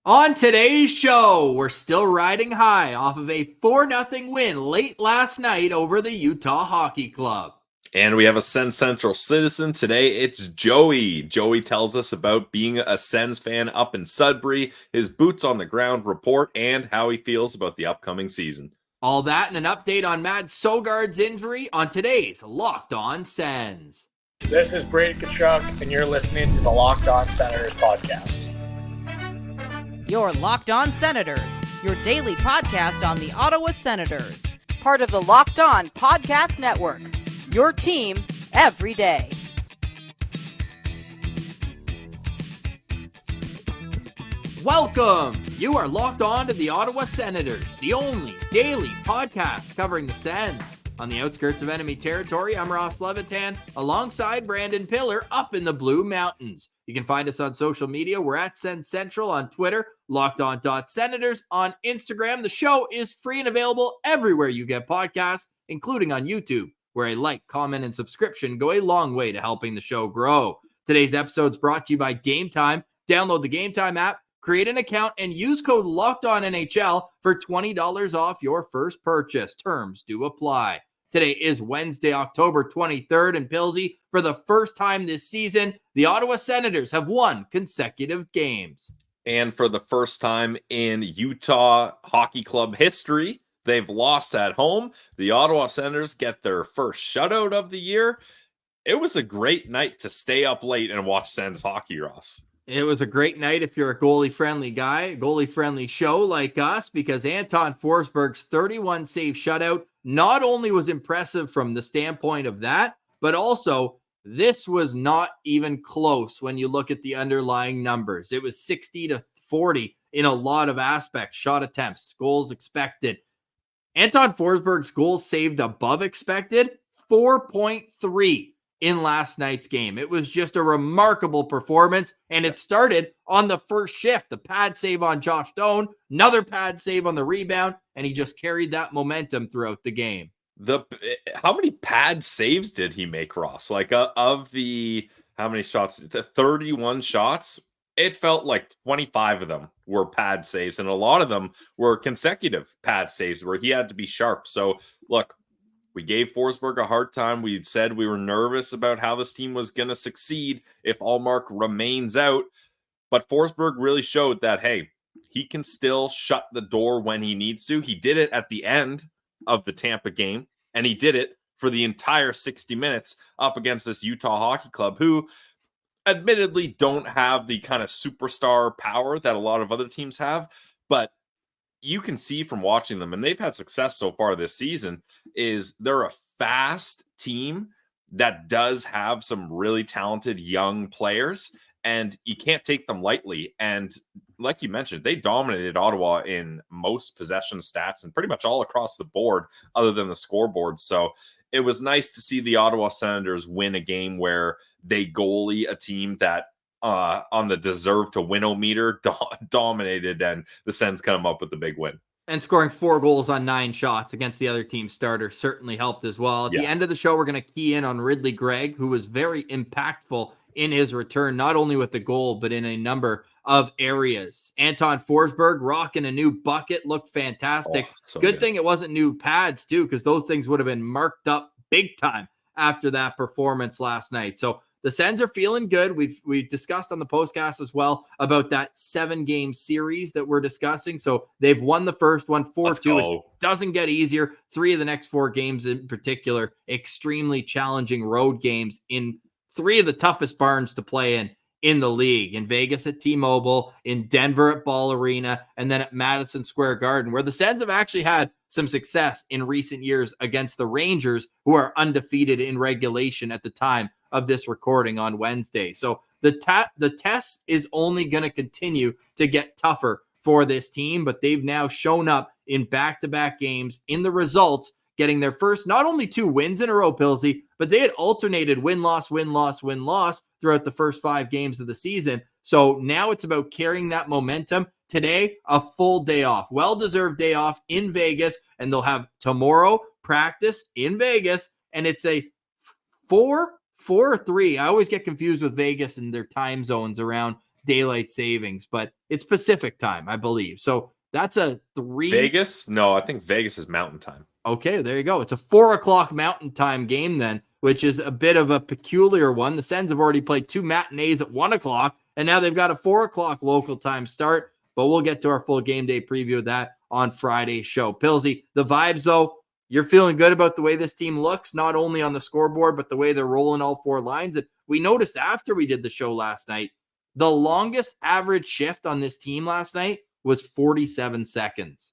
On today's show, we're still riding high off of a 4-0 win late last night over the Utah Hockey Club. And we have a SensCentral Citizen. Today, it's Joey. Joey tells us about being a Sens fan up in Sudbury, his boots on the ground report, and how he feels about the upcoming season. All that and an update on Mads Sogaard's injury on today's Locked On Sens. This is Brady Tkachuk, and you're listening to the Locked On Senators podcast. Your Locked On Senators, your daily podcast on the Ottawa Senators. Part of the Locked On Podcast Network. Your team every day. Welcome! You are locked on to the Ottawa Senators, the only daily podcast covering the Sens. On the outskirts of enemy territory, I'm Ross Levitan, alongside Brandon Piller up in the Blue Mountains. You can find us on social media. We're at SensCentral on Twitter, LockedOn.Senators on Instagram. The show is free and available everywhere you get podcasts, including on YouTube, where a like, comment, and subscription go a long way to helping the show grow. Today's episode is brought to you by Game Time. Download the Game Time app, create an account, and use code LOCKEDONNHL for $20 off your first purchase. Terms do apply. Today is Wednesday, October 23rd, and Pilsy, for the first time this season, the Ottawa Senators have won consecutive games. And for the first time in Utah Hockey Club history, they've lost at home. The Ottawa Senators get their first shutout of the year. It was a great night to stay up late and watch Sens hockey, Ross. It was a great night if you're a goalie-friendly guy, a goalie-friendly show like us, because Anton Forsberg's 31-save shutout not only was impressive from the standpoint of that, but also this was not even close when you look at the underlying numbers. It was 60-40 in a lot of aspects, shot attempts, goals expected. Anton Forsberg's goals saved above expected, 4.3 in last night's game. It was just a remarkable performance, and it started on the first shift. The pad save on Josh Doan, another pad save on the rebound, and he just carried that momentum throughout the game. How many pad saves did he make, Ross? Like of the, how many shots? The 31 shots, it felt like 25 of them were pad saves, and a lot of them were consecutive pad saves where he had to be sharp. So look, we gave Forsberg a hard time. We said we were nervous about how this team was going to succeed if Ullmark remains out. But Forsberg really showed that, hey, he can still shut the door when he needs to. He did it at the end of the Tampa game, and he did it for the entire 60 minutes up against this Utah Hockey Club, who admittedly don't have the kind of superstar power that a lot of other teams have. But you can see from watching them, and they've had success so far this season, is they're a fast team that does have some really talented young players, and you can't take them lightly. And like you mentioned, they dominated Ottawa in most possession stats and pretty much all across the board other than the scoreboard. So it was nice to see the Ottawa Senators win a game where they goalie a team that on the deserve to win-o-meter dominated, and the Sens come up with the big win. And scoring 4 goals on 9 shots against the other team's starter certainly helped as well. At the end of the show, we're going to key in on Ridly Greig, who was very impactful in his return, not only with the goal, but in a number of areas. Anton Forsberg rocking a new bucket, looked fantastic. Good thing it wasn't new pads, too, because those things would have been marked up big time after that performance last night. So the Sens are feeling good. We've discussed on the postcast as well about that 7-game series that we're discussing. So they've won the first one 4-2. It doesn't get easier. 3 of the next 4 games in particular, extremely challenging road games in 3 of the toughest barns to play in the league. In Vegas at T-Mobile, in Denver at Ball Arena, and then at Madison Square Garden, where the Sens have actually had some success in recent years against the Rangers, who are undefeated in regulation at the time of this recording on Wednesday. So the test is only going to continue to get tougher for this team, but they've now shown up in back-to-back games in the results, getting their first not only 2 wins in a row, Pilsy, but they had alternated win-loss, win-loss, win-loss throughout the first 5 games of the season. So now it's about carrying that momentum. Today, a full day off, well-deserved day off in Vegas, and they'll have tomorrow practice in Vegas, and it's a 4 or 3. I always get confused with Vegas and their time zones around daylight savings, but it's Pacific time, I believe. So that's a 3. Vegas? No, I think Vegas is Mountain Time. Okay, there you go. It's a 4:00 Mountain Time game then, which is a bit of a peculiar one. The Sens have already played 2 matinees at 1:00, and now they've got a 4:00 local time start. But we'll get to our full game day preview of that on Friday's show. Pilsy, the vibes though, you're feeling good about the way this team looks, not only on the scoreboard, but the way they're rolling all 4 lines. And we noticed after we did the show last night, the longest average shift on this team last night was 47 seconds.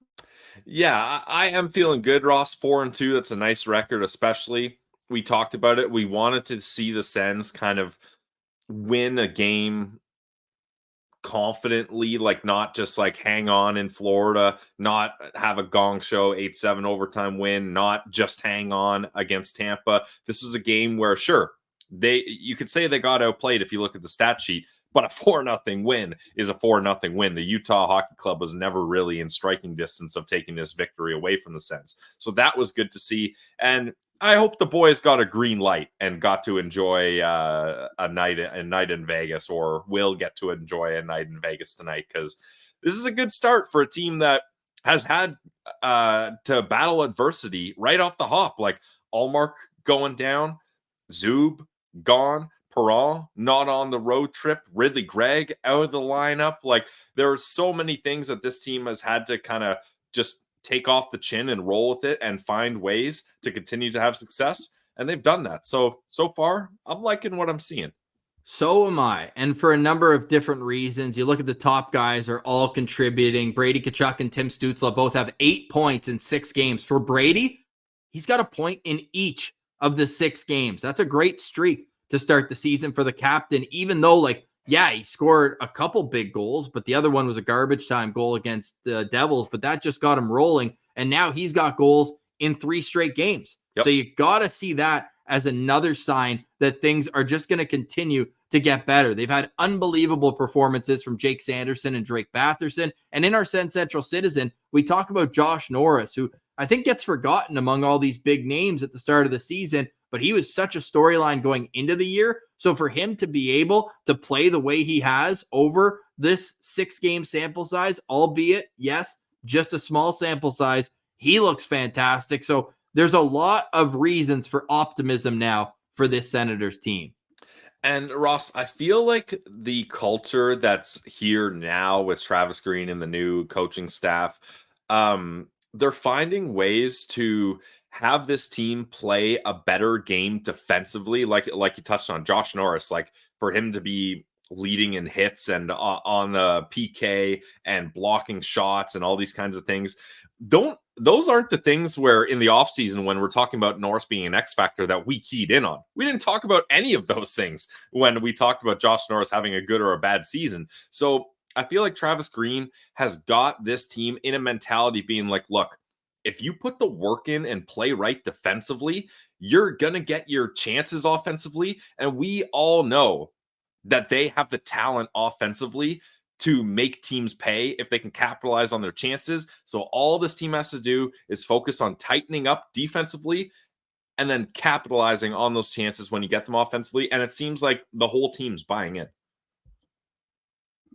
Yeah, I am feeling good, Ross. 4-2. That's a nice record, especially. We talked about it. We wanted to see the Sens kind of win a game confidently, like not just like hang on in Florida, not have a gong show 8-7 overtime win, not just hang on against Tampa. This was a game where, sure, you could say they got outplayed if you look at the stat sheet, but a 4-0 win is a 4-0 win. The Utah Hockey Club was never really in striking distance of taking this victory away from the Sens. So that was good to see. And I hope the boys got a green light and got to enjoy a night in Vegas, or will get to enjoy a night in Vegas tonight, because this is a good start for a team that has had to battle adversity right off the hop. Like Allmark going down, Zub gone, Perron not on the road trip, Ridly Greig out of the lineup. Like there are so many things that this team has had to kind of just take off the chin and roll with it and find ways to continue to have success. And they've done that. So far, I'm liking what I'm seeing. So am I. And for a number of different reasons. You look at the top guys are all contributing. Brady Tkachuk and Tim Stützle both have 8 points in 6 games. For Brady, he's got a point in each of the 6 games. That's a great streak to start the season for the captain, even though, like, yeah, he scored a couple big goals, but the other one was a garbage time goal against the Devils, but that just got him rolling. And now he's got goals in 3 straight games. Yep. So you got to see that as another sign that things are just going to continue to get better. They've had unbelievable performances from Jake Sanderson and Drake Batherson. And in our SensCentral Citizen, we talk about Josh Norris, who I think gets forgotten among all these big names at the start of the season, but he was such a storyline going into the year. So for him to be able to play the way he has over this 6-game sample size, albeit, yes, just a small sample size, he looks fantastic. So there's a lot of reasons for optimism now for this Senators team. And Ross, I feel like the culture that's here now with Travis Green and the new coaching staff, they're finding ways to have this team play a better game defensively, like you touched on Josh Norris, like for him to be leading in hits and on the PK and blocking shots and all these kinds of things. Those aren't the things where in the offseason, when we're talking about Norris being an X factor, that we keyed in on. We didn't talk about any of those things when we talked about Josh Norris having a good or a bad season. So I feel like Travis Green has got this team in a mentality being like, look, if you put the work in and play right defensively, you're going to get your chances offensively. And we all know that they have the talent offensively to make teams pay if they can capitalize on their chances. So all this team has to do is focus on tightening up defensively and then capitalizing on those chances when you get them offensively. And it seems like the whole team's buying in.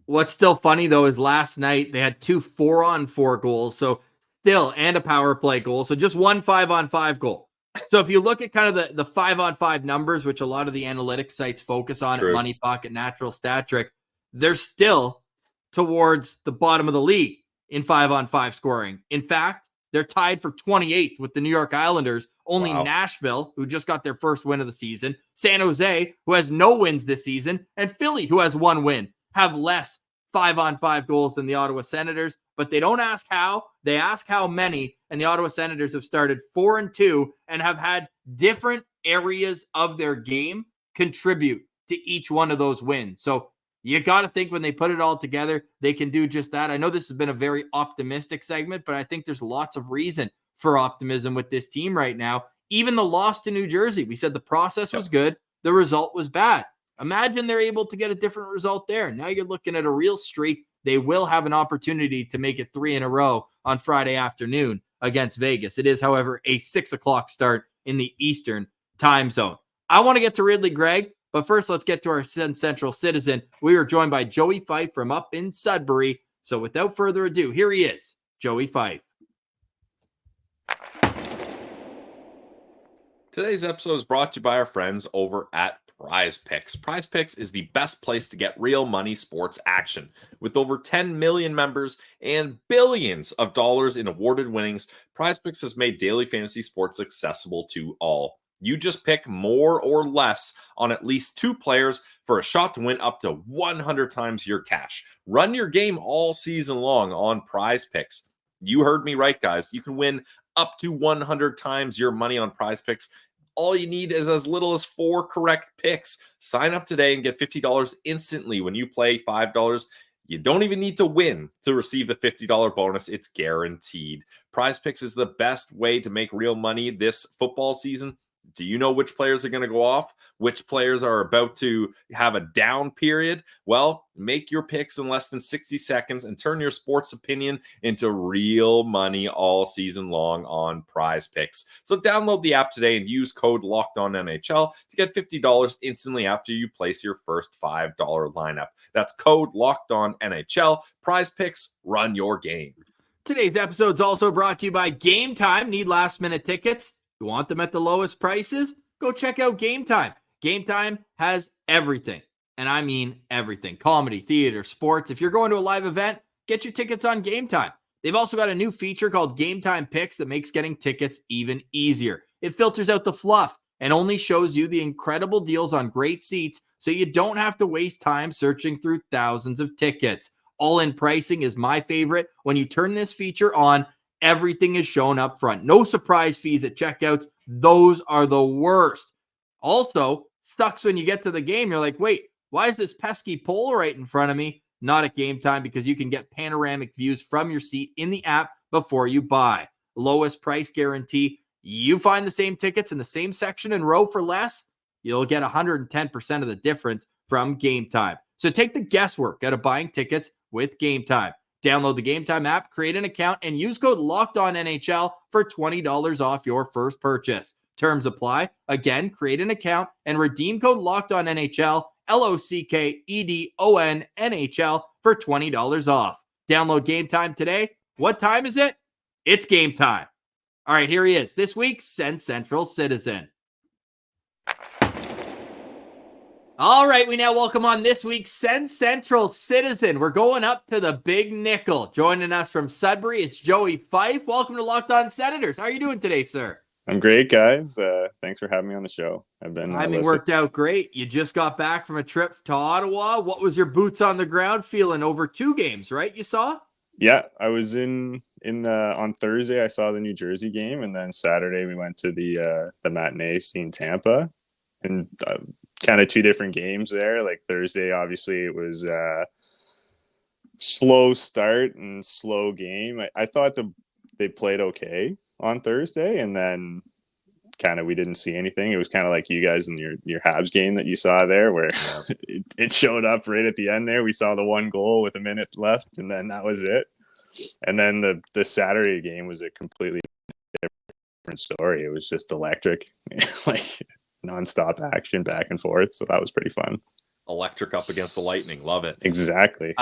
What's still funny, though, is last night they had 2 4-on-4 goals. So still, and a power play goal. So just 1 5-on-5 goal. So if you look at kind of the 5-on-5 numbers, which a lot of the analytics sites focus on at Money Pocket, Natural Stat Trick, they're still towards the bottom of the league in 5-on-5 scoring. In fact, they're tied for 28th with the New York Islanders. Only Nashville, who just got their first win of the season, San Jose, who has no wins this season, and Philly, who has 1 win, have less 5-on-5 goals than the Ottawa Senators. But they don't ask how, they ask how many, and the Ottawa Senators have started 4-2 and have had different areas of their game contribute to each one of those wins. So you got to think when they put it all together, they can do just that. I know this has been a very optimistic segment, but I think there's lots of reason for optimism with this team right now. Even the loss to New Jersey, we said the process was good, the result was bad. Imagine they're able to get a different result there. Now you're looking at a real streak. They will have an opportunity to make it 3 in a row on Friday afternoon against Vegas. It is, however, a 6 o'clock start in the Eastern time zone. I want to get to Ridly Greig, But first, let's get to our SensCentral Citizen. We are joined by Joey Fyfe from up in Sudbury. So without further ado, here he is, Joey Fyfe. Today's episode is brought to you by our friends over at Prize Picks. Prize Picks is the best place to get real money sports action. With over 10 million members and billions of dollars in awarded winnings, Prize Picks has made daily fantasy sports accessible to all. You just pick more or less on at least 2 players for a shot to win up to 100 times your cash. Run your game all season long on Prize Picks. You heard me right, guys. You can win up to 100 times your money on Prize Picks. All you need is as little as 4 correct picks. Sign up today and get $50 instantly when you play $5. You don't even need to win to receive the $50 bonus. It's guaranteed. Prize Picks is the best way to make real money this football season. Do you know which players are going to go off? Which players are about to have a down period? Well, make your picks in less than 60 seconds and turn your sports opinion into real money all season long on Prize Picks. So download the app today and use code LOCKEDONNHL to get $50 instantly after you place your first $5 lineup. That's code LOCKEDONNHL. Prize Picks, run your game. Today's episode is also brought to you by Game Time. Need last-minute tickets? You want them at the lowest prices? Go check out Game Time. Game Time has everything, and I mean everything. Comedy, theater, sports. If you're going to a live event, get your tickets on Game Time. They've also got a new feature called Game Time Picks that makes getting tickets even easier. It filters out the fluff and only shows you the incredible deals on great seats, so you don't have to waste time searching through thousands of tickets. All-in pricing is my favorite. When you turn this feature on, everything is shown up front. No surprise fees at checkouts. Those are the worst. Also, sucks when you get to the game. You're like, wait, why is this pesky pole right in front of me? Not at Game Time, because you can get panoramic views from your seat in the app before you buy. Lowest price guarantee. You find the same tickets in the same section and row for less, you'll get 110% of the difference from Game Time. So take the guesswork out of buying tickets with Game Time. Download the Game Time app, create an account, and use code LOCKEDONNHL for $20 off your first purchase. Terms apply. Again, create an account and redeem code LOCKEDONNHL, LOCKEDONNHL for $20 off. Download Game Time today. What time is it? It's game time. All right, here he is, this week's SensCentral Citizen. All right, we now welcome on this week's SensCentral Citizen. We're going up to the Big Nickel. Joining us from Sudbury, it's Joey Fyfe. Welcome to Locked On Senators. How are you doing today, sir? I'm great, guys. Thanks for having me on the show. Timing worked out great. You just got back from a trip to Ottawa. What was your boots on the ground feeling over 2 games, right? You saw? Yeah, I was on Thursday. I saw the New Jersey game, and then Saturday we went to the matinee seeing Tampa, and kind of 2 different games there. Like Thursday, obviously it was slow start and slow game. I thought they played okay on Thursday, and then kind of we didn't see anything. It was kind of like you guys in your Habs game that you saw there, where it showed up right at the end there. We saw the 1 goal with a minute left, and then that was it. And then the Saturday game was a completely different story. It was just electric, like nonstop action back and forth. So that was pretty fun. Electric up against the Lightning. Love it. Exactly.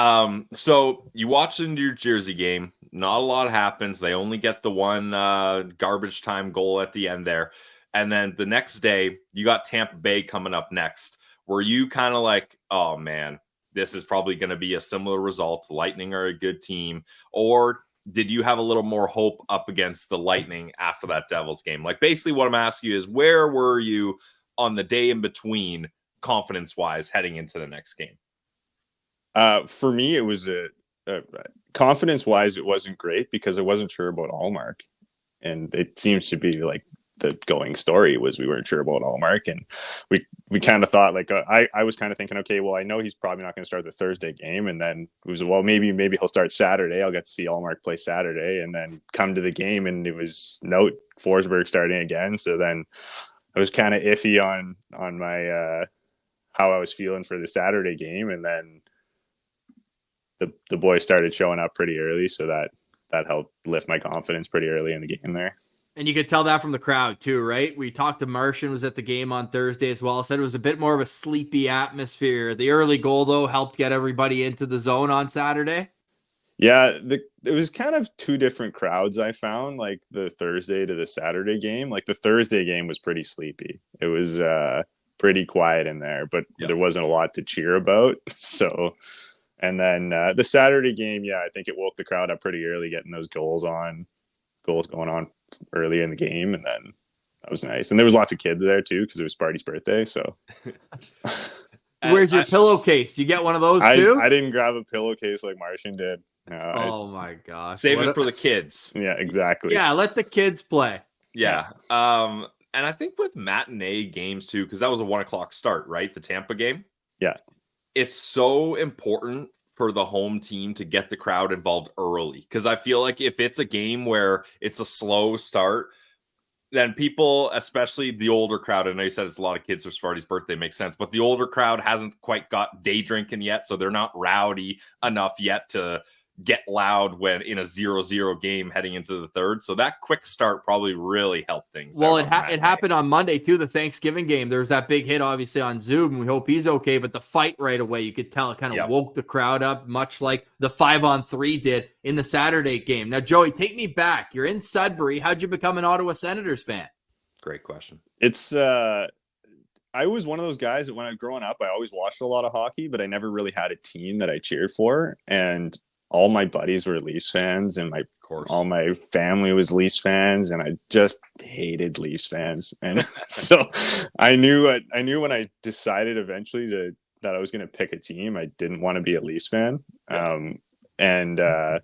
So you watched the New Jersey game. Not a lot happens. They only get the 1 garbage time goal at the end there. And then the next day, you got Tampa Bay coming up next. Were you kind of like, oh, man, this is probably going to be a similar result? The Lightning are a good team. Or did you have a little more hope up against the Lightning after that Devils game? Like, basically what I'm asking you is, where were you on the day in between, confidence-wise, heading into the next game? For me, it was confidence-wise, it wasn't great because I wasn't sure about Allmark. And it seems to be like the going story was we weren't sure about Allmark. And we kind of thought, like, I was kind of thinking, okay, well, I know he's probably not going to start the Thursday game. And then it was, well, maybe he'll start Saturday. I'll get to see Allmark play Saturday. And then come to the game, and it was Forsberg starting again. So then I was kind of iffy on my how I was feeling for the Saturday game. And then the boys started showing up pretty early, so that helped lift my confidence pretty early in the game there. And you could tell that from the crowd too, right? We talked to Martian, was at the game on Thursday as well. Said it was a bit more of a sleepy atmosphere. The early goal, though, helped get everybody into the zone on Saturday. Yeah, it was kind of two different crowds I found, like the Thursday to the Saturday game. Like the Thursday game was pretty sleepy. It was pretty quiet in there, but there wasn't a lot to cheer about. So, and then the Saturday game, I think it woke the crowd up pretty early, getting those goals going on early in the game, and then that was nice. And there was lots of kids there too because it was Sparty's birthday. So, where's your pillowcase? You get one of those too? I didn't grab a pillowcase like Martian did. Oh my gosh! Save it for the kids. Yeah, exactly. Yeah, let the kids play. Yeah. And I think with matinee games too, because that was a 1:00 start, right? The Tampa game. Yeah. It's so important for the home team to get the crowd involved early, because I feel like if it's a game where it's a slow start, then people, especially the older crowd, I know you said it's a lot of kids for Sparty's birthday, makes sense, but the older crowd hasn't quite got day drinking yet, so they're not rowdy enough yet to get loud when in a 0-0 game heading into the third. So that quick start probably really helped things. Well, it happened on Monday too, the Thanksgiving game. There was that big hit obviously on Zoom, and we hope he's okay, but the fight right away, you could tell it kind of woke the crowd up, much like the 5-on-3 did in the Saturday game. Now, Joey, take me back. You're in Sudbury. How'd you become an Ottawa Senators fan? Great question. It's I was one of those guys that when I was growing up, I always watched a lot of hockey, but I never really had a team that I cheered for. And all my buddies were Leafs fans, and all my family was Leafs fans, and I just hated Leafs fans. And so I knew when I decided eventually that I was going to pick a team, I didn't want to be a Leafs fan. And I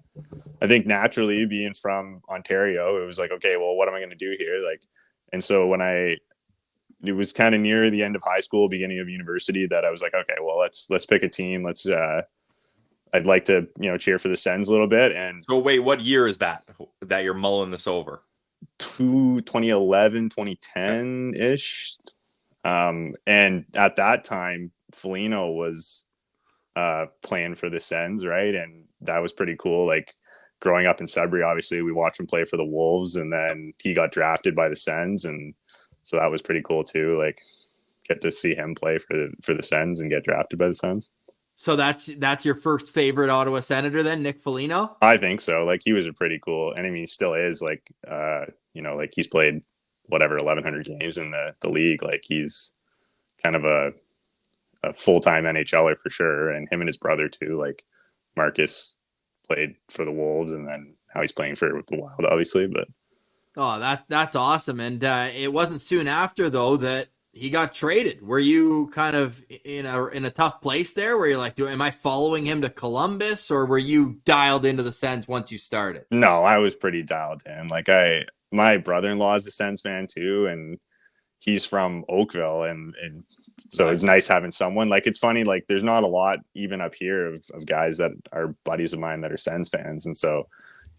think naturally, being from Ontario, it was like, okay, well, what am I going to do here? And so it was kind of near the end of high school, beginning of university, that I was like, okay, well, let's pick a team. I'd like to, cheer for the Sens a little bit. And so wait, what year is that you're mulling this over? 2011, 2010 ish. And at that time, Foligno was playing for the Sens, right? And that was pretty cool. Like growing up in Sudbury, obviously we watched him play for the Wolves, and then he got drafted by the Sens, and so that was pretty cool too. Like get to see him play for the Sens and get drafted by the Sens. So that's your first favorite Ottawa Senator then, Nick Foligno? I think so. Like he was a pretty cool, and I mean, he still is. Like, like he's played 1,100 games in the league. Like he's kind of a full-time NHLer for sure. And him and his brother too. Like Marcus played for the Wolves, and then now he's playing for the Wild, obviously. But that's awesome. And it wasn't soon after though that he got traded. Were you kind of in a tough place there where you're like, am I following him to Columbus, or were you dialed into the Sens once you started? No, I was pretty dialed in. Like my brother-in-law is a Sens fan too, and he's from Oakville, and so it's nice having someone. Like it's funny, like there's not a lot even up here of guys that are buddies of mine that are Sens fans, and so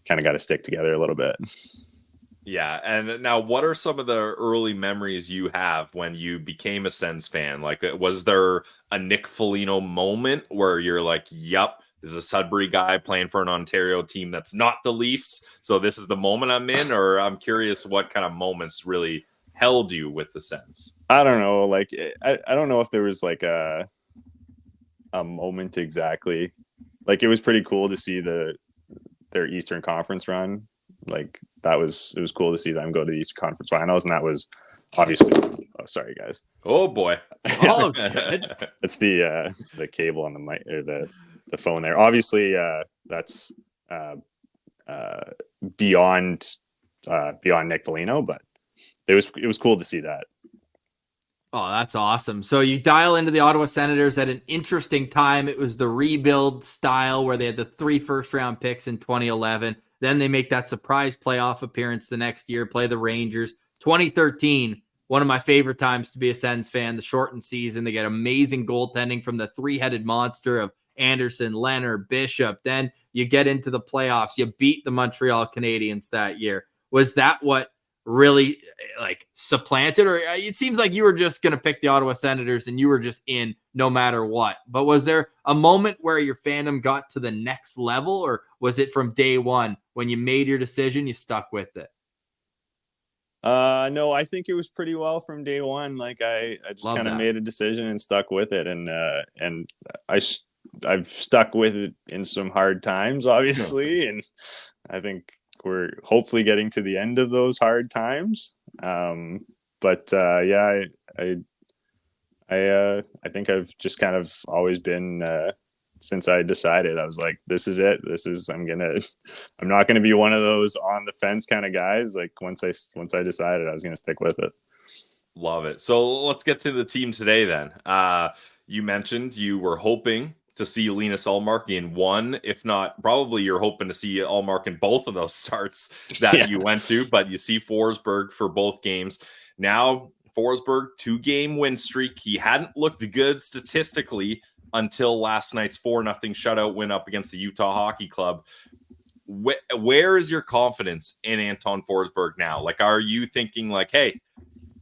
kind of got to stick together a little bit. Yeah, and now what are some of the early memories you have when you became a Sens fan? Like, was there a Nick Foligno moment where you're like, yep, this is a Sudbury guy playing for an Ontario team that's not the Leafs, so this is the moment I'm in? Or I'm curious what kind of moments really held you with the Sens? I don't know. Like, I don't know if there was like a moment exactly. Like, it was pretty cool to see their Eastern Conference run. Like it was cool to see them go to the Eastern Conference Finals, and that was obviously. Oh, sorry guys. Oh boy. Oh, good. It's the cable on the mic or the phone there. Obviously, that's beyond Nick Foligno, but it was cool to see that. Oh, that's awesome. So you dial into the Ottawa Senators at an interesting time. It was the rebuild style where they had the 3 first-round picks in 2011. Then they make that surprise playoff appearance the next year, play the Rangers. 2013, one of my favorite times to be a Sens fan, the shortened season. They get amazing goaltending from the 3-headed monster of Anderson, Leonard, Bishop. Then you get into the playoffs. You beat the Montreal Canadiens that year. Was that what really supplanted, or it seems like you were just going to pick the Ottawa Senators and you were just in no matter what? But was there a moment where your fandom got to the next level, or was it from day one when you made your decision, you stuck with it? No, I think it was pretty well from day one. Like I just Love kind of that. made a decision and stuck with it, and I've stuck with it in some hard times, obviously, and I think we're hopefully getting to the end of those hard times. But yeah, I think I've just kind of always been since I decided. I was like, this is it. I'm not gonna be one of those on the fence kind of guys. Like once I decided, I was gonna stick with it. Love it. So let's get to the team today then. You mentioned you were hoping to see Linus Ullmark in one, if not, probably you're hoping to see Ullmark in both of those starts that you went to, but you see Forsberg for both games. Now, Forsberg, 2-game win streak. He hadn't looked good statistically until last night's 4-0 shutout win up against the Utah Hockey Club. Where is your confidence in Anton Forsberg now? Like, are you thinking like, hey,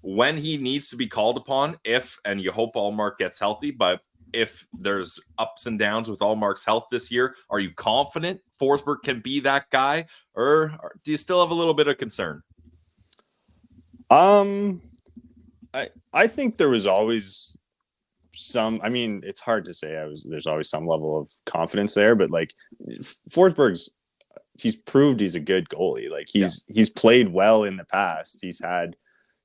when he needs to be called upon, and you hope Ullmark gets healthy, but if there's ups and downs with Ullmark's health this year, are you confident Forsberg can be that guy, or do you still have a little bit of concern? I think there was always some. I mean, it's hard to say. There's always some level of confidence there, but like he's proved he's a good goalie. Like he's played well in the past. He's had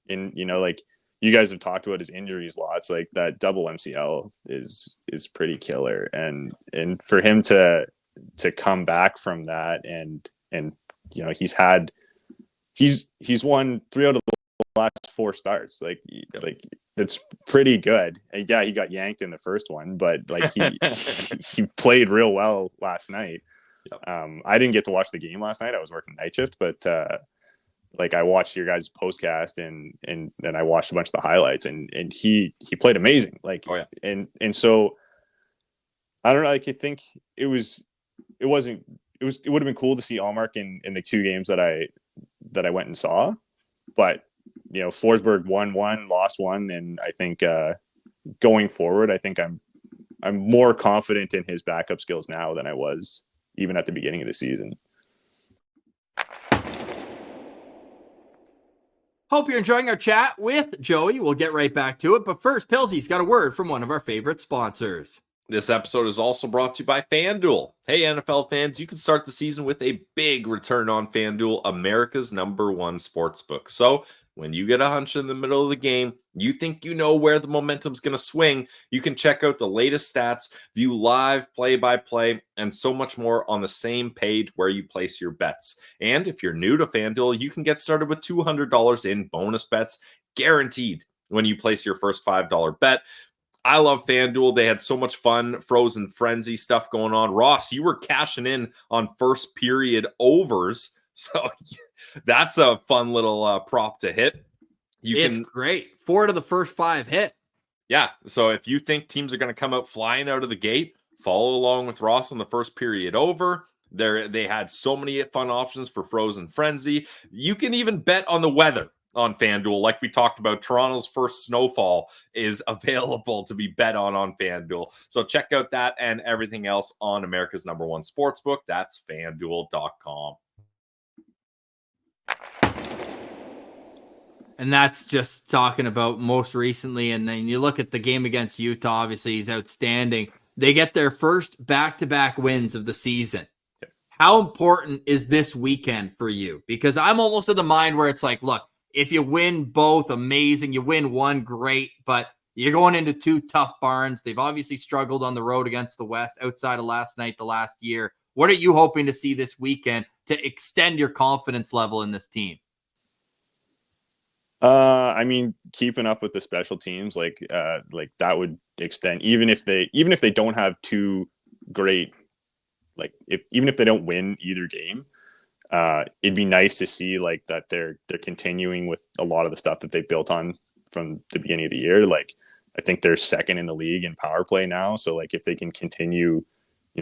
like you guys have talked about his injuries lots. Like that double MCL is pretty killer, and for him to come back from that, and he's won 3 out of the last 4 starts. Like that's pretty good. And yeah, he got yanked in the first one, but like he played real well last night. Yep. I didn't get to watch the game last night. I was working night shift, but like I watched your guys' postcast and then I watched a bunch of the highlights, and he played amazing. Like, oh yeah. And so I don't know. Like I think it would have been cool to see Ullmark in the 2 games that I went and saw, but Forsberg won 1, lost 1, and I think going forward, I think I'm more confident in his backup skills now than I was even at the beginning of the season. Hope you're enjoying our chat with Joey. We'll get right back to it. But first, Pilsy's got a word from one of our favorite sponsors. This episode is also brought to you by FanDuel. Hey, NFL fans, you can start the season with a big return on FanDuel, America's #1 sportsbook. So when you get a hunch in the middle of the game, you think you know where the momentum's going to swing, you can check out the latest stats, view live play-by-play, and so much more on the same page where you place your bets. And if you're new to FanDuel, you can get started with $200 in bonus bets, guaranteed when you place your first $5 bet. I love FanDuel. They had so much fun, Frozen Frenzy stuff going on. Ross, you were cashing in on first period overs. So that's a fun little prop to hit. It's great. 4 to the first 5 hit. Yeah. So if you think teams are going to come out flying out of the gate, follow along with Ross on the first period over. They had so many fun options for Frozen Frenzy. You can even bet on the weather on FanDuel. Like we talked about, Toronto's first snowfall is available to be bet on FanDuel. So check out that and everything else on America's #1 sportsbook. That's FanDuel.com. And that's just talking about most recently. And then you look at the game against Utah, obviously he's outstanding. They get their first back-to-back wins of the season. Okay. How important is this weekend for you? Because I'm almost of the mind where it's like, look, if you win both, amazing. You win one, great. But you're going into 2 tough barns. They've obviously struggled on the road against the West outside of last night, the last year. What are you hoping to see this weekend to extend your confidence level in this team? I mean, keeping up with the special teams, like that would extend, even if they don't have 2 great, like even if they don't win either game, it'd be nice to see like that they're continuing with a lot of the stuff that they built on from the beginning of the year. Like I think they're second in the league in power play now. So like if they can continue,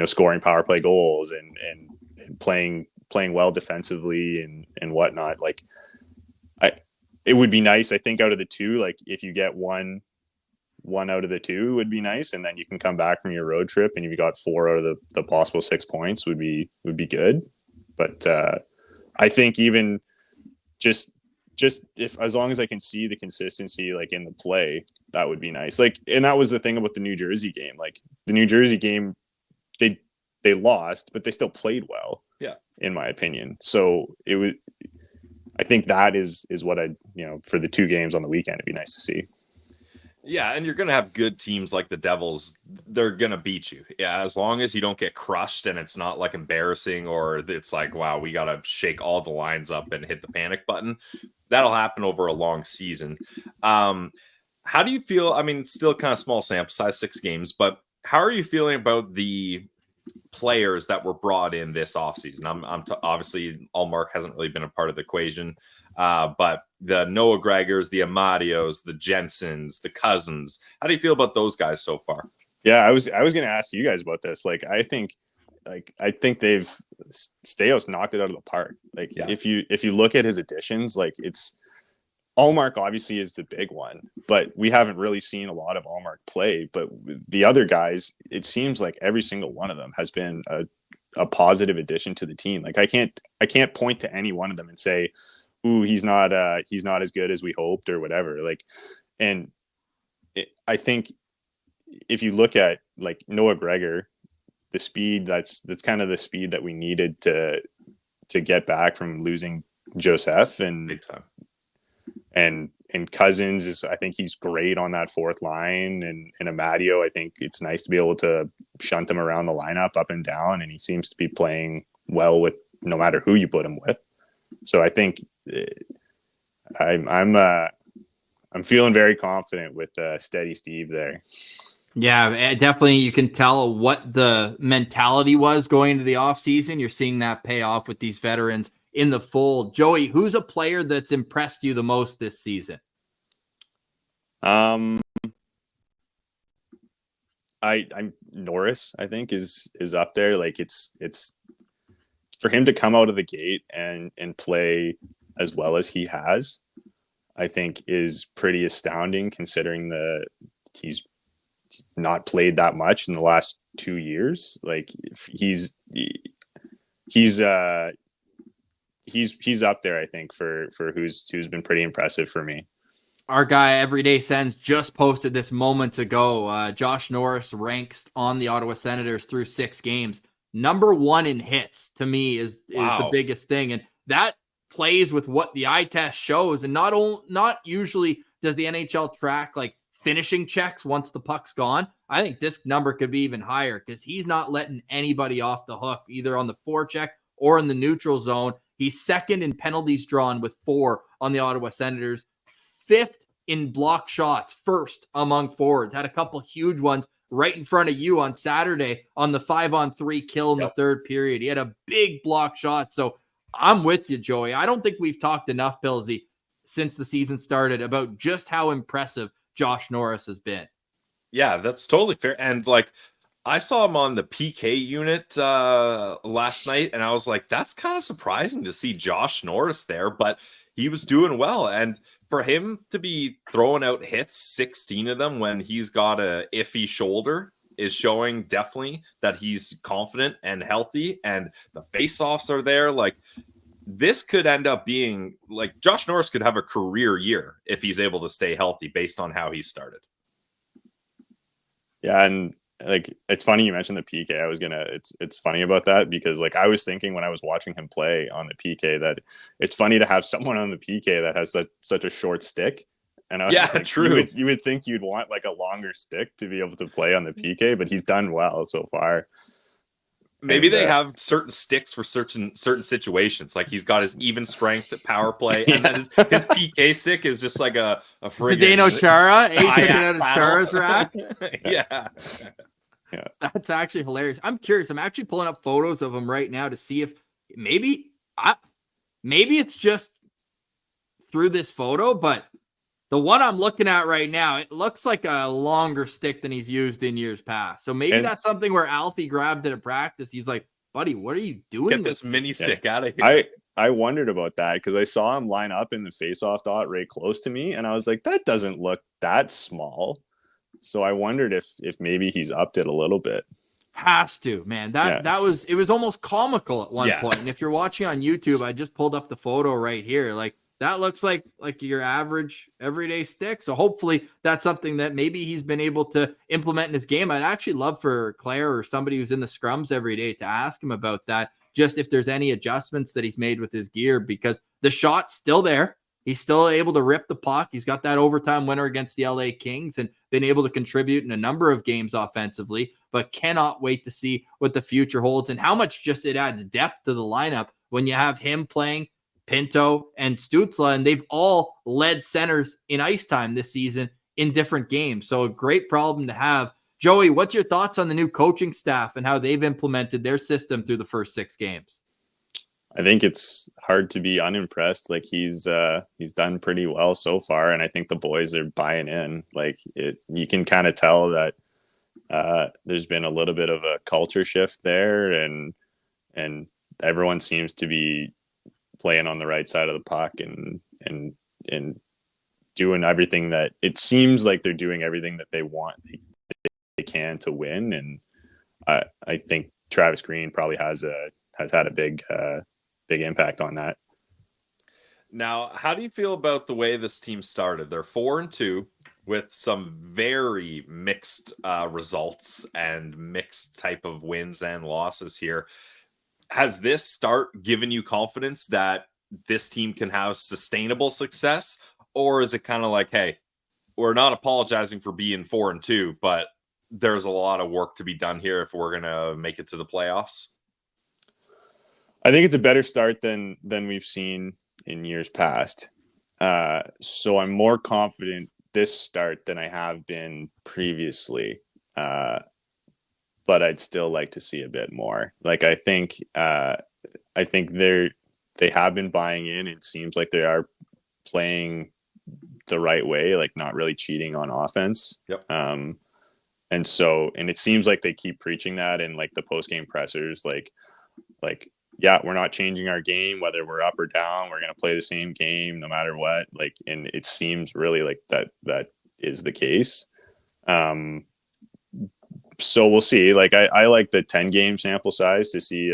scoring power play goals and playing well defensively and whatnot, like it would be nice. I think out of the 2, like if you get one out of the 2 would be nice, and then you can come back from your road trip and if you got 4 out of the possible 6 points would be good. But I think even just just if as long as I can see the consistency like in the play, that would be nice. Like, and that was the thing about the New Jersey game. Like the New Jersey game, they lost, but they still played well. Yeah, in my opinion. So it was. I think that is what I for the 2 games on the weekend, it'd be nice to see. Yeah, and you're going to have good teams like the Devils. They're going to beat you. Yeah, as long as you don't get crushed and it's not like embarrassing or it's like, wow, we got to shake all the lines up and hit the panic button. That'll happen over a long season. How do you feel? I mean, still kind of small sample size, 6 games, but how are you feeling about the players that were brought in this offseason? Obviously, Allmark hasn't really been a part of the equation, but the Noah Gregors, the Amadios, the Jensens, the Cousins. How do you feel about those guys so far? Yeah, I was going to ask you guys about this. Like, I think they've Staios knocked it out of the park. Like, yeah. if you look at his additions, like it's Allmark obviously is the big one, but we haven't really seen a lot of Allmark play. But the other guys, it seems like every single one of them has been a positive addition to the team. Like I can't point to any one of them and say, "Ooh, he's not as good as we hoped" or whatever. Like, and I think if you look at like Noah Gregor, the speed that's kind of the speed that we needed to get back from losing Joseph and Cousins is, I think he's great on that 4th line, and Amadio, I think it's nice to be able to shunt him around the lineup up and down, and he seems to be playing well with no matter who you put him with. So I think I'm feeling very confident with Steady Steve there. Yeah, definitely. You can tell what the mentality was going into the offseason. You're seeing that pay off with these veterans in the fold. Joey, who's a player that's impressed you the most this season? I'm Norris, I think is up there. Like it's for him to come out of the gate and play as well as he has, I think is pretty astounding considering he's not played that much in the last 2 years. Like he's up there, I think, for who's been pretty impressive for me. Our guy, Everyday Sens, just posted this moments ago. Josh Norris ranks on the Ottawa Senators through 6 games. Number 1 in hits, to me, is the biggest thing. And that plays with what the eye test shows. And not usually does the NHL track like finishing checks once the puck's gone. I think this number could be even higher because he's not letting anybody off the hook, either on the forecheck or in the neutral zone. He's 2nd in penalties drawn with 4 on the Ottawa Senators, 5th in block shots, 1st among forwards. Had a couple huge ones right in front of you on Saturday on the 5-on-3 kill in the 3rd period. He had a big block shot. So I'm with you, Joey. I don't think we've talked enough, Pilsy, since the season started about just how impressive Josh Norris has been. Yeah, that's totally fair. And like, I saw him on the PK unit last night, and I was like, that's kind of surprising to see Josh Norris there, but he was doing well. And for him to be throwing out hits, 16 of them, when he's got a iffy shoulder, is showing definitely that he's confident and healthy, and the face-offs are there. Like, this could end up being, like, Josh Norris could have a career year if he's able to stay healthy based on how he started. Yeah, and like it's funny you mentioned the PK. It's funny about that because like I was thinking when I was watching him play on the PK that it's funny to have someone on the PK that has such a short stick. And I was like, true. You would think you'd want like a longer stick to be able to play on the PK, but he's done well so far. Maybe they have certain sticks for certain situations. Like he's got his even strength at power play, and then his PK stick is just like a Zdeno Chara, out of Chara's rack. Yeah. That's actually hilarious. I'm curious. I'm actually pulling up photos of him right now to see if maybe it's just through this photo, but the one I'm looking at right now, it looks like a longer stick than he's used in years past. So maybe that's something where Alfie grabbed it at practice. He's like, buddy, what are you doing? Get this mini stick out of here. I wondered about that because I saw him line up in the face-off dot right close to me, and I was like, that doesn't look that small. So I wondered if maybe he's upped it a little bit. Has to, man. It was almost comical at one point. And if you're watching on YouTube, I just pulled up the photo right here. Like, that looks like your average everyday stick. So hopefully that's something that maybe he's been able to implement in his game. I'd actually love for Claire or somebody who's in the scrums every day to ask him about that, just if there's any adjustments that he's made with his gear, because the shot's still there. He's still able to rip the puck. He's got that overtime winner against the LA Kings and been able to contribute in a number of games offensively, but cannot wait to see what the future holds and how much just it adds depth to the lineup when you have him playing Pinto and Stützle, and they've all led centers in ice time this season in different games. So a great problem to have. Joey, what's your thoughts on the new coaching staff and how they've implemented their system through the first 6 games? I think it's hard to be unimpressed. Like he's done pretty well so far, and I think the boys are buying in. Like you can kind of tell that there's been a little bit of a culture shift there, and everyone seems to be playing on the right side of the puck and doing everything that it seems like they're doing everything that they want they can to win. And I think Travis Green probably has had a big impact on that. Now, how do you feel about the way this team started? They're 4-2 with some very mixed results and mixed type of wins and losses here. Has this start given you confidence that this team can have sustainable success? Or is it kind of like, hey, we're not apologizing for being 4-2, but there's a lot of work to be done here if we're going to make it to the playoffs? I think it's a better start than we've seen in years past. So I'm more confident this start than I have been previously. But I'd still like to see a bit more. Like I think they have been buying in. It seems like they are playing the right way, like not really cheating on offense. Yep. And it seems like they keep preaching that in like the post-game pressers, like, yeah, we're not changing our game, whether we're up or down, we're going to play the same game no matter what. Like, and it seems really like that is the case. So we'll see. Like I like the 10 game sample size to see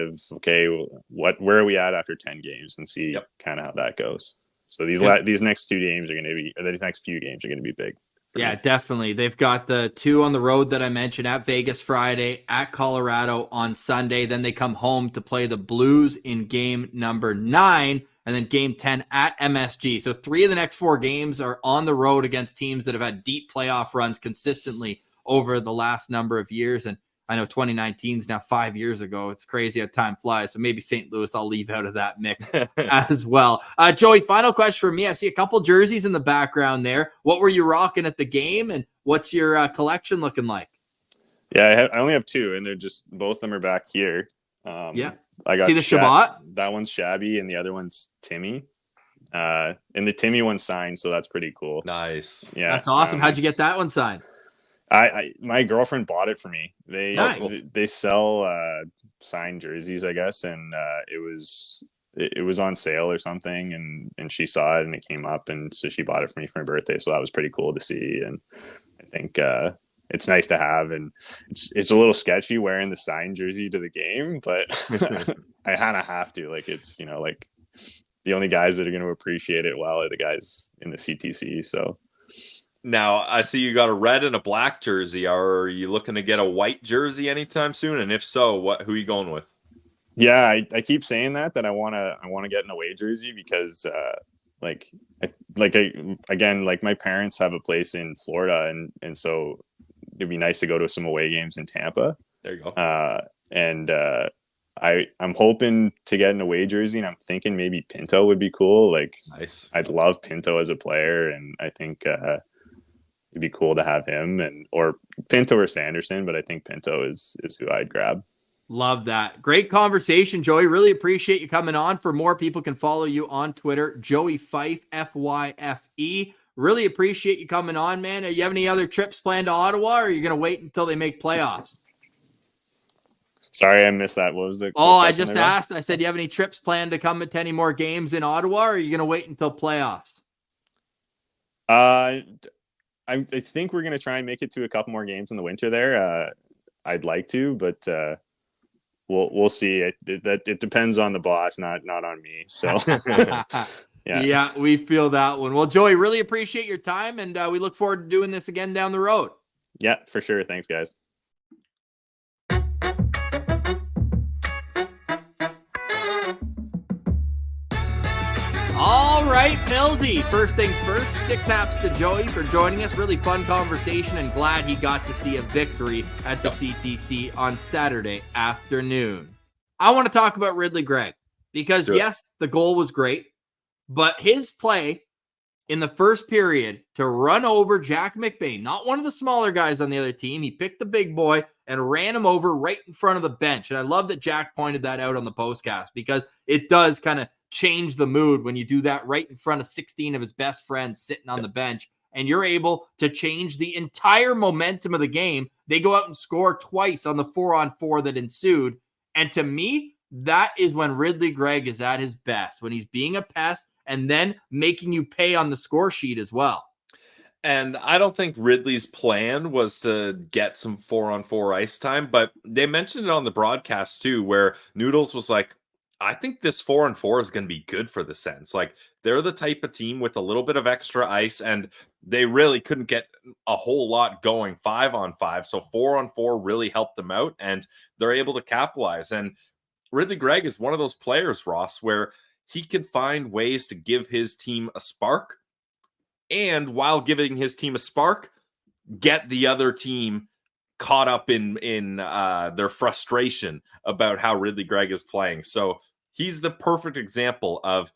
where are we at after 10 games and see kind of how that goes. So these next 2 games are going to be, or these next few games are going to be big. Yeah, definitely. They've got the 2 on the road that I mentioned, at Vegas Friday, at Colorado on Sunday. Then they come home to play the Blues in game number 9, and then game 10 at MSG. So 3 of the next 4 games are on the road against teams that have had deep playoff runs consistently over the last number of years. And I know 2019 is now 5 years ago. It's crazy how time flies. So maybe St. Louis, I'll leave out of that mix as well. Joey, final question for me. I see a couple jerseys in the background there. What were you rocking at the game, and what's your collection looking like? Yeah, I only have 2, and they're just, both of them are back here. Yeah. I got see the Shabbat? That one's Shabby, and the other one's Timmy. And the Timmy one's signed, so that's pretty cool. Nice. Yeah. That's awesome. How'd you get that one signed? My girlfriend bought it for me. They sell signed jerseys, I guess, and it was on sale or something, and she saw it and it came up, and so she bought it for me for my birthday. So that was pretty cool to see, and I think it's nice to have. And it's a little sketchy wearing the signed jersey to the game, but I kind of have to. Like it's like the only guys that are going to appreciate it well are the guys in the CTC. So. Now, I see you got a red and a black jersey. Are you looking to get a white jersey anytime soon? And if so, who are you going with? Yeah, I keep saying that I want to get an away jersey because again, my parents have a place in Florida, and so it'd be nice to go to some away games in Tampa. There you go. I'm hoping to get an away jersey, and I'm thinking maybe Pinto would be cool. Like, nice. I'd love Pinto as a player, and I think it'd be cool to have him, or Pinto or Sanderson, but I think Pinto is who I'd grab. Love that. Great conversation, Joey. Really appreciate you coming on. For more, people can follow you on Twitter, Joey Fyfe, Fyfe. Really appreciate you coming on, man. Do you have any other trips planned to Ottawa, or are you going to wait until they make playoffs? Sorry, I missed that. What was the I just asked. I said, do you have any trips planned to come to any more games in Ottawa, or are you going to wait until playoffs? I think we're going to try and make it to a couple more games in the winter there. I'd like to, but we'll see. It depends on the boss, not on me. So Yeah, we feel that one. Well, Joey, really appreciate your time, and we look forward to doing this again down the road. Yeah, for sure. Thanks, guys. All right, Pilsy. First things first, stick taps to Joey for joining us. Really fun conversation, and glad he got to see a victory at the CTC on Saturday afternoon. I want to talk about Ridly Greig because, yes, the goal was great, but his play in the first period to run over Jack McBain, not one of the smaller guys on the other team. He picked the big boy and ran him over right in front of the bench. And I love that Jack pointed that out on the postcast because it does kind of change the mood when you do that right in front of 16 of his best friends sitting on the bench, and you're able to change the entire momentum of the game. They go out and score twice on the 4-on-4 that ensued. And to me, that is when Ridly Greig is at his best, when he's being a pest and then making you pay on the score sheet as well. And I don't think Ridley's plan was to get some 4-on-4 ice time, but they mentioned it on the broadcast too, where Noodles was like, I think this 4-on-4 is going to be good for the Sens. Like, they're the type of team with a little bit of extra ice, and they really couldn't get a whole lot going 5-on-5. So 4-on-4 really helped them out, and they're able to capitalize. And Ridly Greig is one of those players, Ross, where he can find ways to give his team a spark, and while giving his team a spark, get the other team caught up in their frustration about how Ridly Greig is playing. So he's the perfect example of,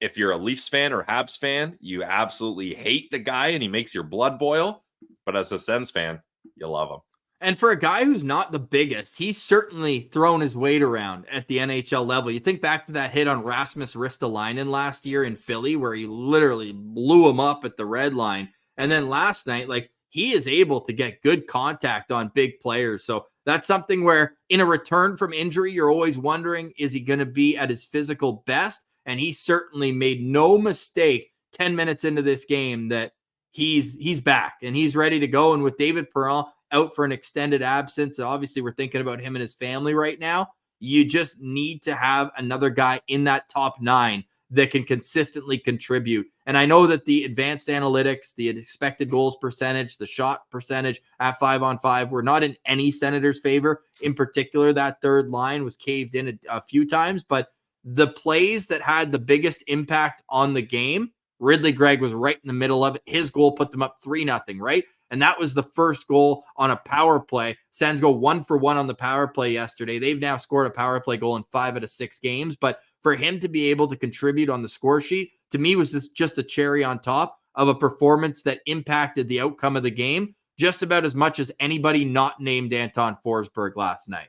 if you're a Leafs fan or Habs fan, you absolutely hate the guy and he makes your blood boil. But as a Sens fan, you love him. And for a guy who's not the biggest, he's certainly thrown his weight around at the NHL level. You think back to that hit on Rasmus Ristolainen last year in Philly, where he literally blew him up at the red line. And then last night, like, he is able to get good contact on big players. So that's something where, in a return from injury, you're always wondering, is he going to be at his physical best? And he certainly made no mistake 10 minutes into this game that he's back and he's ready to go. And with David Perron out for an extended absence, obviously we're thinking about him and his family right now. You just need to have another guy in that top 9 that can consistently contribute. And I know that the advanced analytics, the expected goals percentage, the shot percentage at 5-on-5 were not in any Senators' favor. In particular, that third line was caved in a few times, but the plays that had the biggest impact on the game, Ridly Greig was right in the middle of it. His goal put them up 3-0, right? And that was the first goal on a power play. Sens go 1-for-1 on the power play yesterday. They've now scored a power play goal in 5 out of 6 games, but for him to be able to contribute on the score sheet, to me, was this just a cherry on top of a performance that impacted the outcome of the game just about as much as anybody not named Anton Forsberg last night.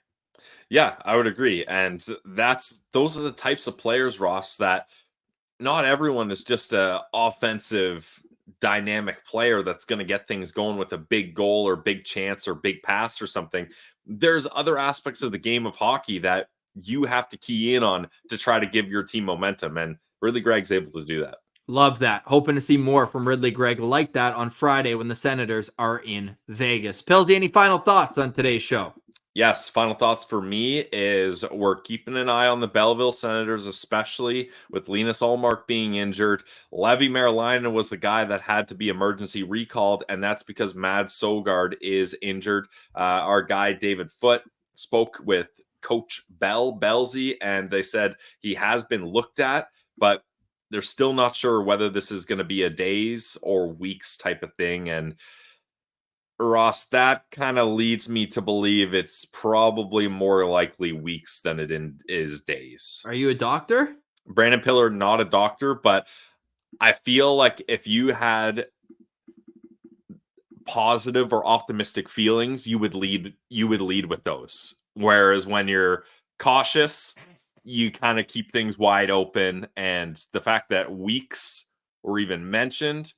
Yeah, I would agree. And those are the types of players, Ross, that not everyone is just a offensive dynamic player that's going to get things going with a big goal or big chance or big pass or something. There's other aspects of the game of hockey that you have to key in on to try to give your team momentum. And Ridly Greig's able to do that. Love that. Hoping to see more from Ridly Greig like that on Friday when the Senators are in Vegas. Pilsy, any final thoughts on today's show? Yes, final thoughts for me is we're keeping an eye on the Belleville Senators, especially with Linus Ullmark being injured. Levi Merlainen was the guy that had to be emergency recalled, and that's because Mads Sogaard is injured. Our guy, David Foote, spoke with Coach Belzy, and they said he has been looked at, but they're still not sure whether this is going to be a days or weeks type of thing. And Ross, that kind of leads me to believe it's probably more likely weeks than it is days. Are you a doctor? Brandon Piller, not a doctor, but I feel like if you had positive or optimistic feelings, you would lead with those. Whereas when you're cautious, you kind of keep things wide open. And the fact that weeks were even mentioned,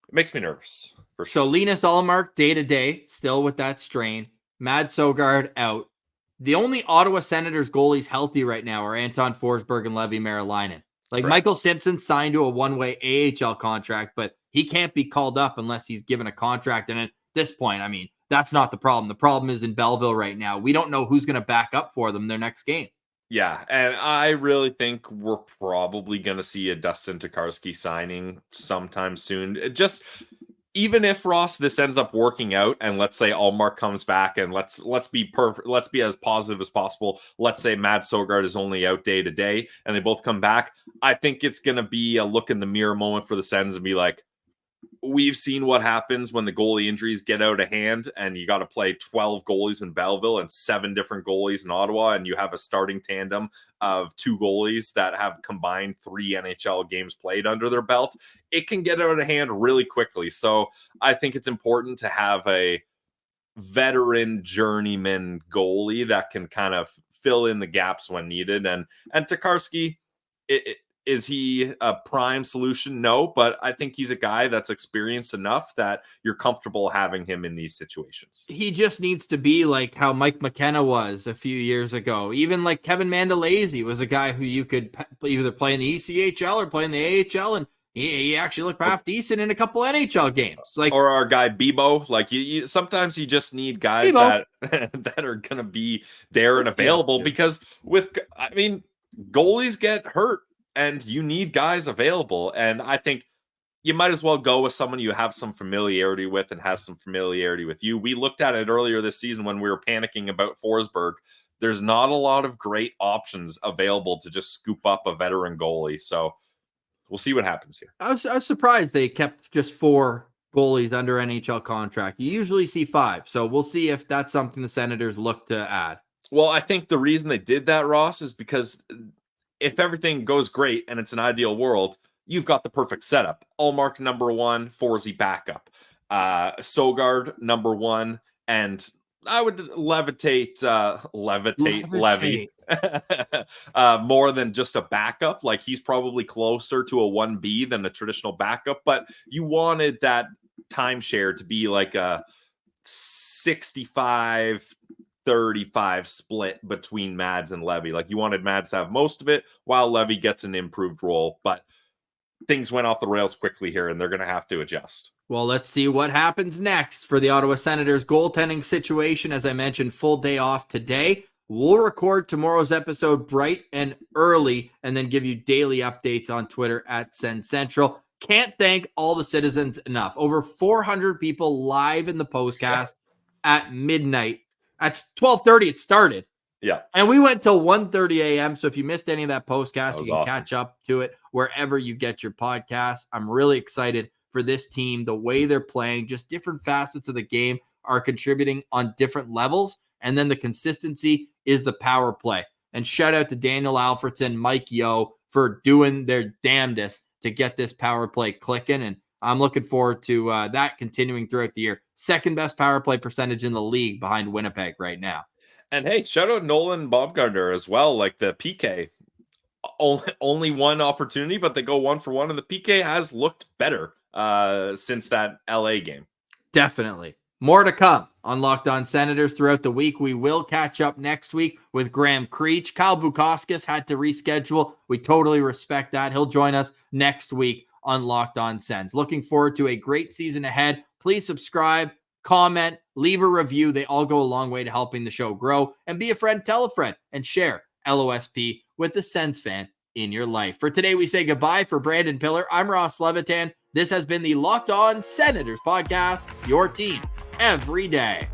it makes me nervous. For sure. So Linus Ullmark day-to-day, still with that strain. Mads Sogaard out. The only Ottawa Senators goalies healthy right now are Anton Forsberg and Levi Merlainen. Like, Correct. Michael Simpson signed to a one-way AHL contract, but he can't be called up unless he's given a contract. And at this point, I mean, that's not the problem. The problem is in Belleville right now. We don't know who's going to back up for them their next game. Yeah, and I really think we're probably going to see a Dustin Tokarski signing sometime soon. Just even if Ross, this ends up working out, and let's say Allmark comes back, and let's be perfect, let's be as positive as possible. Let's say Mads Sogaard is only out day to day, and they both come back. I think it's going to be a look in the mirror moment for the Sens and be like, we've seen what happens when the goalie injuries get out of hand and you got to play 12 goalies in Belleville and 7 different goalies in Ottawa, and you have a starting tandem of 2 goalies that have combined 3 NHL games played under their belt. It can get out of hand really quickly. So I think it's important to have a veteran journeyman goalie that can kind of fill in the gaps when needed. And Tokarski, is he a prime solution? No, but I think he's a guy that's experienced enough that you're comfortable having him in these situations. He just needs to be like how Mike McKenna was a few years ago. Even like Kevin Mandolese was a guy who you could either play in the ECHL or play in the AHL, and he actually looked half decent in a couple NHL games. Like, or our guy Bebo. Like you sometimes you just need guys that that are going to be there and available, because goalies get hurt. And you need guys available. And I think you might as well go with someone you have some familiarity with and has some familiarity with you. We looked at it earlier this season when we were panicking about Forsberg. There's not a lot of great options available to just scoop up a veteran goalie. So we'll see what happens here. I was surprised they kept just 4 goalies under NHL contract. You usually see 5. So we'll see if that's something the Senators look to add. Well, I think the reason they did that, Ross, is because if everything goes great and it's an ideal world, you've got the perfect setup. Allmark number 1, Forsy backup. Sogaard number 1, and I would levitate Levy more than just a backup. Like, he's probably closer to a 1B than a traditional backup, but you wanted that timeshare to be like a 65-35 split between Mads and Levy. Like, you wanted Mads to have most of it while Levy gets an improved role, but things went off the rails quickly here and they're going to have to adjust. Well, let's see what happens next for the Ottawa Senators goaltending situation. As I mentioned, full day off today. We'll record tomorrow's episode bright and early and then give you daily updates on Twitter at SensCentral. Can't thank all the citizens enough. Over 400 people live in the postcast at midnight. At 12:30 it started. Yeah. And we went till 1:30 a.m. So if you missed any of that postcast, you can awesome. catch up to it wherever you get your podcasts. I'm really excited for this team, the way they're playing, just different facets of the game are contributing on different levels. And then the consistency is the power play. And shout out to Daniel Alfredson, Mike Yo for doing their damnedest to get this power play clicking. And I'm looking forward to that continuing throughout the year. Second best power play percentage in the league behind Winnipeg right now. And hey, shout out Nolan Baumgartner as well. Like, the PK, only one opportunity, but they go 1 for 1, and the PK has looked better since that LA game. Definitely. More to come on Locked On Senators throughout the week. We will catch up next week with Graham Creech. Kyle Bukauskas had to reschedule. We totally respect that. He'll join us next week on Locked On Sens. Looking forward to a great season ahead. Please subscribe, comment, leave a review. They all go a long way to helping the show grow. And be a friend, tell a friend, and share LOSP with the Sens fan in your life. For today, we say goodbye. For Brandon Piller, I'm Ross Levitan. This has been the Locked On Senators podcast, your team every day.